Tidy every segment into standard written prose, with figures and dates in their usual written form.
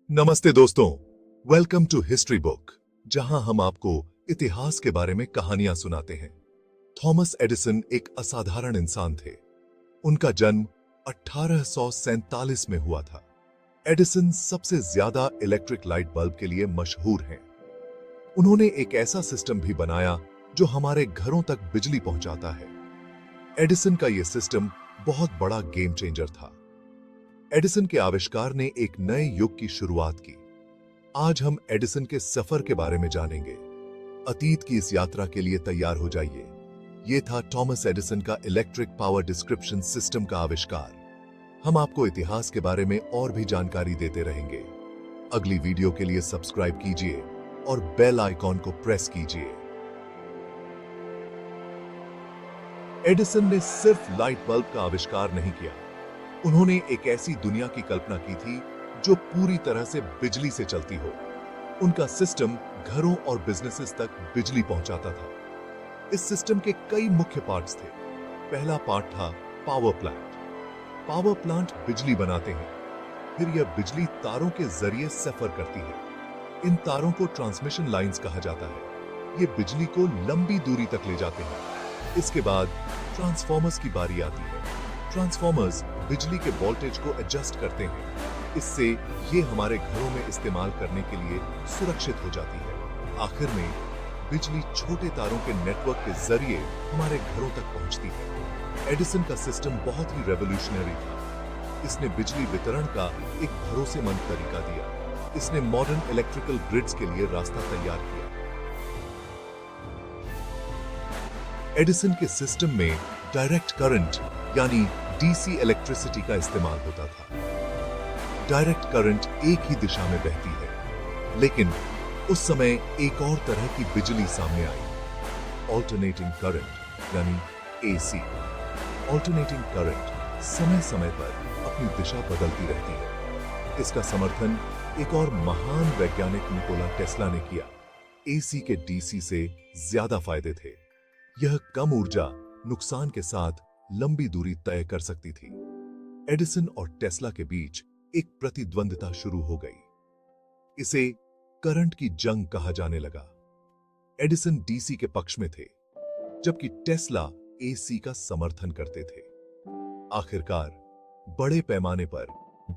नमस्ते दोस्तों, welcome to history book, जहां हम आपको इतिहास के बारे में कहानियां सुनाते हैं। थॉमस एडिसन एक असाधारण इंसान थे। उनका जन्म 1847 में हुआ था। एडिसन सबसे ज्यादा इलेक्ट्रिक लाइट बल्ब के लिए मशहूर हैं। उन्होंने एक ऐसा सिस्टम भी बनाया जो हमारे घरों तक बिजली पहुंचाता है। एडिसन का यह सिस्टम बहुत बड़ा गेम चेंजर था। एडिसन के आविष्कार ने एक नए युग की शुरुआत की। आज हम एडिसन के सफर के बारे में जानेंगे। अतीत की इस यात्रा के लिए तैयार हो जाइए। यह था थॉमस एडिसन का इलेक्ट्रिक पावर डिस्क्रिप्शन सिस्टम का आविष्कार। हम आपको इतिहास के बारे में और भी जानकारी देते रहेंगे। अगली वीडियो के लिए सब्सक्राइब कीजिए और बेल आइकॉन को प्रेस कीजिए। एडिसन ने सिर्फ लाइट बल्ब का आविष्कार नहीं किया, उन्होंने एक ऐसी दुनिया की कल्पना की थी जो पूरी तरह से बिजली से चलती हो। उनका सिस्टम घरों और बिजनेसेस तक बिजली पहुंचाता था। इस सिस्टम के कई मुख्य पार्ट्स थे। पहला पार्ट था पावर प्लांट। पावर प्लांट बिजली बनाते हैं, फिर यह बिजली तारों के जरिए सफर करती है। इन तारों को ट्रांसमिशन लाइंस कहा जाता है। ये बिजली को लंबी दूरी तक ले जाते हैं। इसके बाद ट्रांसफॉर्मर्स की बारी आती है। ट्रांसफॉर्मर्स बिजली के वोल्टेज को एडजस्ट करते हैं। इससे ये हमारे घरों में इस्तेमाल करने के लिए सुरक्षित हो जाती है। आखिर में बिजली छोटे तारों के नेटवर्क के जरिए हमारे घरों तक पहुंचती है। एडिसन का सिस्टम बहुत ही रेवोल्यूशनरी था। इसने बिजली वितरण का एक भरोसेमंद तरीका दिया। इसने मॉडर्न इलेक्ट्रिकल ग्रिड्स के लिए रास्ता तैयार किया। एडिसन के सिस्टम में डायरेक्ट करंट यानी डीसी इलेक्ट्रिसिटी का इस्तेमाल होता था। डायरेक्ट करंट एक ही दिशा में बहती है, लेकिन उस समय एक और तरह की बिजली सामने आई, ऑल्टरनेटिंग करंट यानी एसी। ऑल्टरनेटिंग करंट समय समय पर अपनी दिशा बदलती रहती है। इसका समर्थन एक और महान वैज्ञानिक निकोला टेस्ला ने किया। एसी के डीसी से ज्यादा फायदे थे। यह कम ऊर्जा नुकसान के साथ लंबी दूरी तय कर सकती थी। एडिसन और टेस्ला के बीच एक प्रतिद्वंद्विता शुरू हो गई। इसे करंट की जंग कहा जाने लगा। एडिसन डीसी के पक्ष में थे, जबकि टेस्ला एसी का समर्थन करते थे। आखिरकार बड़े पैमाने पर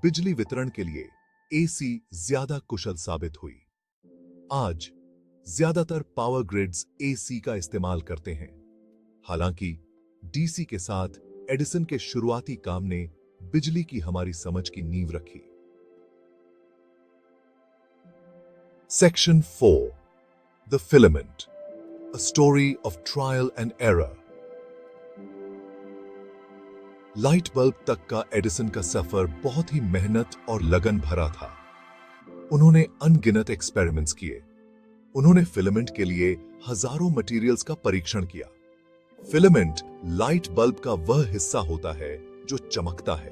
बिजली वितरण के लिए एसी ज्यादा कुशल साबित हुई। आज ज्यादातर पावर ग्रिड्स एसी का इस्तेमाल करते हैं। हालांकि डीसी के साथ एडिसन के शुरुआती काम ने बिजली की हमारी समझ की नींव रखी। Section 4, the filament, a story of trial and error. Light bulb तक का एडिसन का सफर बहुत ही मेहनत और लगन भरा था। उन्होंने अनगिनत एक्सपेरिमेंट्स किए। उन्होंने फिलामेंट के लिए हजारों मटेरियल्स का परीक्षण किया। फिलामेंट लाइट बल्ब का वह हिस्सा होता है जो चमकता है।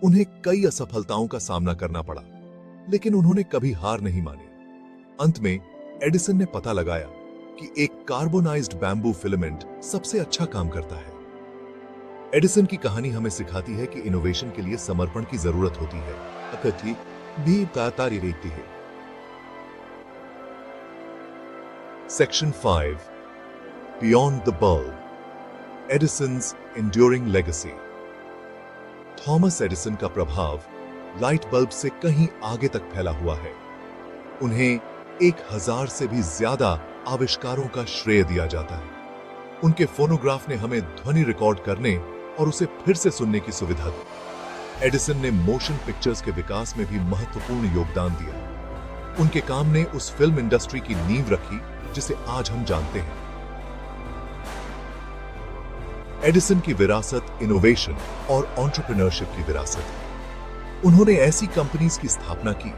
उन्हें कई असफलताओं का सामना करना पड़ा, लेकिन उन्होंने कभी हार नहीं मानी। अंत में एडिसन ने पता लगाया कि एक कार्बोनाइज्ड बैम्बू फिलामेंट सबसे अच्छा काम करता है। एडिसन की कहानी हमें सिखाती है कि इनोवेशन के लिए समर्पण की जरूरत होती है। अकथी भी तातारी रहती है। Section 5, beyond the bulb, Edison's enduring legacy. Thomas Edison का प्रभाव लाइट बल्ब से कहीं आगे तक फैला हुआ है। उन्हें 1000 से भी ज्यादा आविष्कारों का श्रेय दिया जाता है। उनके फोनोग्राफ ने हमें ध्वनि रिकॉर्ड करने और उसे फिर से सुनने की सुविधा दी। एडिसन ने मोशन पिक्चर्स के विकास में भी महत्वपूर्ण योगदान दिया। उनके काम ने उस फिल्म इंडस्ट्री की नींव रखी जिसे आज हम जानते हैं। एडिसन की विरासत इनोवेशन और एंटरप्रेन्योरशिप की विरासत है। उन्होंने ऐसी कंपनीज की स्थापना की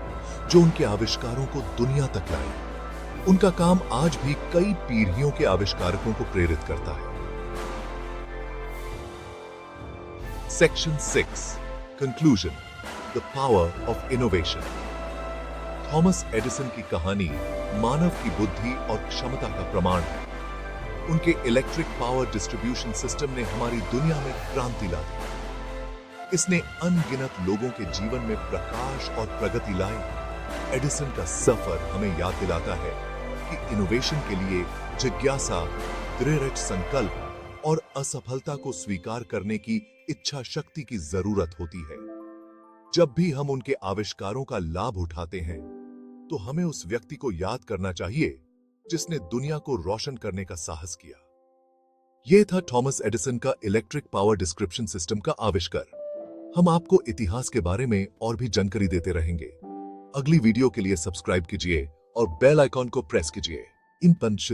जो उनके आविष्कारों को दुनिया तक लाई। उनका काम आज भी कई पीढ़ियों के आविष्कारकों को प्रेरित करता है। Section 6, conclusion, the power of innovation. Thomas Edison की कहानी मानव की बुद्धि और क्षमता का प्रमाण है। उनके इलेक्ट्रिक पावर डिस्ट्रीब्यूशन सिस्टम ने हमारी दुनिया में क्रांति ला दी। इसने अनगिनत लोगों के जीवन में प्रकाश और प्रगति लाई। एडिसन का सफर हमें याद दिलाता है कि इनोवेशन के लिए जिज्ञासा, दृढ़ संकल्प और असफलता को स्वीकार करने की इच्छा शक्ति की जरूरत होती है। जब भी हम उनके आविष्कारों का लाभ उठाते हैं, तो हमें उस व्यक्ति को याद करना चाहिए जिसने दुनिया को रोशन करने का साहस किया। यह था थॉमस एडिसन का इलेक्ट्रिक पावर डिस्क्रिप्शन सिस्टम का आविष्कार। हम आपको इतिहास के बारे में और भी जानकारी देते रहेंगे। अगली वीडियो के लिए सब्सक्राइब कीजिए और बेल आइकॉन को प्रेस कीजिए। इन पंच